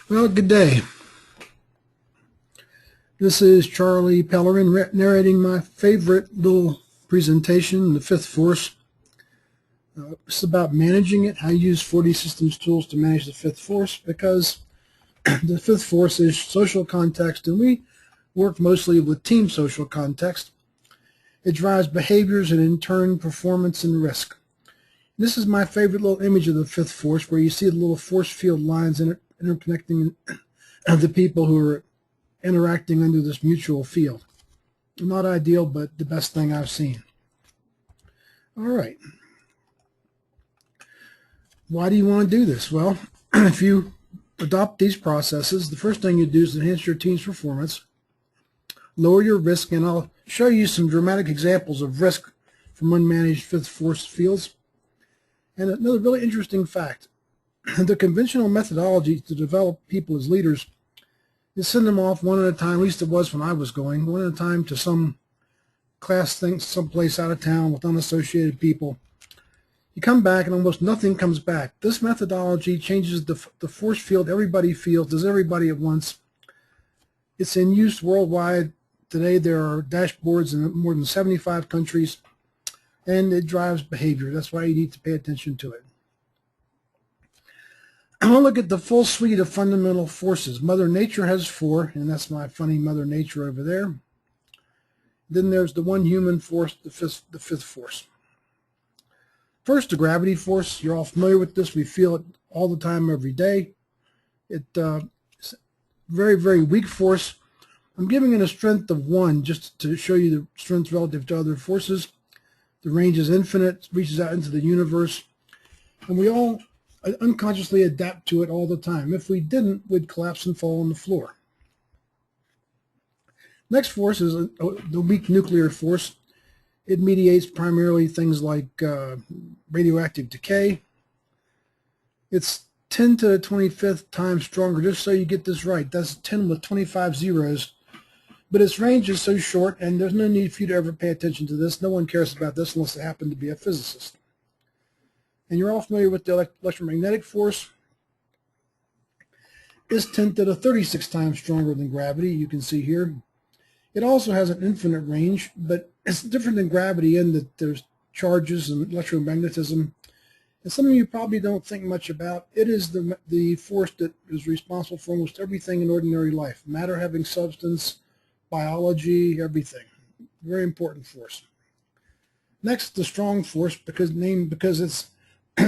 Well, good day. This is Charlie Pellerin narrating my favorite little presentation, the fifth force. It's about managing it, how you use 4D Systems tools to manage the fifth force, because the fifth force is social context, and we work mostly with team social context. It drives behaviors and in turn performance and risk. This is my favorite little image of the fifth force, where you see the little force field lines interconnecting the people who are interacting under this mutual field. Not ideal, but the best thing I've seen. All right. Why do you want to do this? Well, if you adopt these processes, the first thing you do is enhance your team's performance, lower your risk, and I'll show you some dramatic examples of risk from unmanaged fifth force fields. And another really interesting fact, the conventional methodology to develop people as leaders is send them off one at a time, at least it was when I was going, one at a time to some class thing someplace out of town with unassociated people. You come back and almost nothing comes back. This methodology changes the force field everybody feels, does everybody at once. It's in use worldwide. Today there are dashboards in more than 75 countries, and it drives behavior. That's why you need to pay attention to it. I want to look at the full suite of fundamental forces. Mother Nature has four, and that's my funny Mother Nature over there. Then there's the one human force, the fifth force. First, the gravity force. You're all familiar with this. We feel it all the time, every day. It's very, very weak force. I'm giving it a strength of 1 just to show you the strength relative to other forces. The range is infinite, reaches out into the universe, and we all unconsciously adapt to it all the time. If we didn't, we'd collapse and fall on the floor. Next force is the weak nuclear force. It mediates primarily things like radioactive decay. It's 10 to the 25th times stronger, just so you get this right. That's 10 with 25 zeros. But its range is so short, and there's no need for you to ever pay attention to this. No one cares about this unless they happen to be a physicist. And you're all familiar with the electromagnetic force. It's 10 to the 36 times stronger than gravity, you can see here. It also has an infinite range, but it's different than gravity in that there's charges and electromagnetism. And some of you probably don't think much about. It is the force that is responsible for almost everything in ordinary life. Matter having substance, biology, everything. Very important force. Next, the strong force, because it's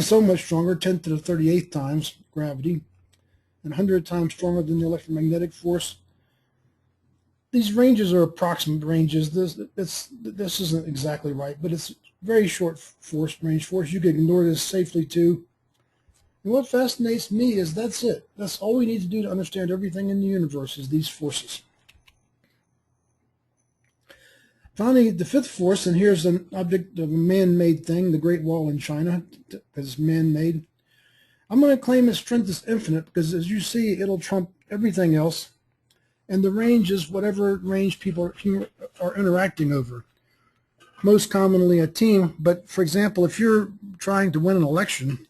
so much stronger, 10 to the 38th times gravity, and 100 times stronger than the electromagnetic force. These ranges are approximate ranges. This isn't exactly right, but it's very short range force. You can ignore this safely too. And what fascinates me is that's it. That's all we need to do to understand everything in the universe is these forces. Finally, the fifth force, and here's an object of a man-made thing, the Great Wall in China, because it's man-made. I'm going to claim its strength is infinite because, as you see, it'll trump everything else. And the range is whatever range people are interacting over. Most commonly a team, but for example, if you're trying to win an election,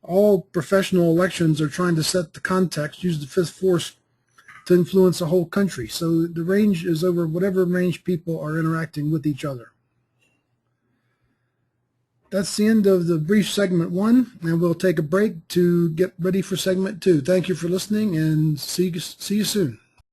all professional elections are trying to set the context, use the fifth force to influence a whole country. So the range is over whatever range people are interacting with each other. That's the end of the brief segment 1, and we'll take a break to get ready for segment 2. Thank you for listening, and see you soon.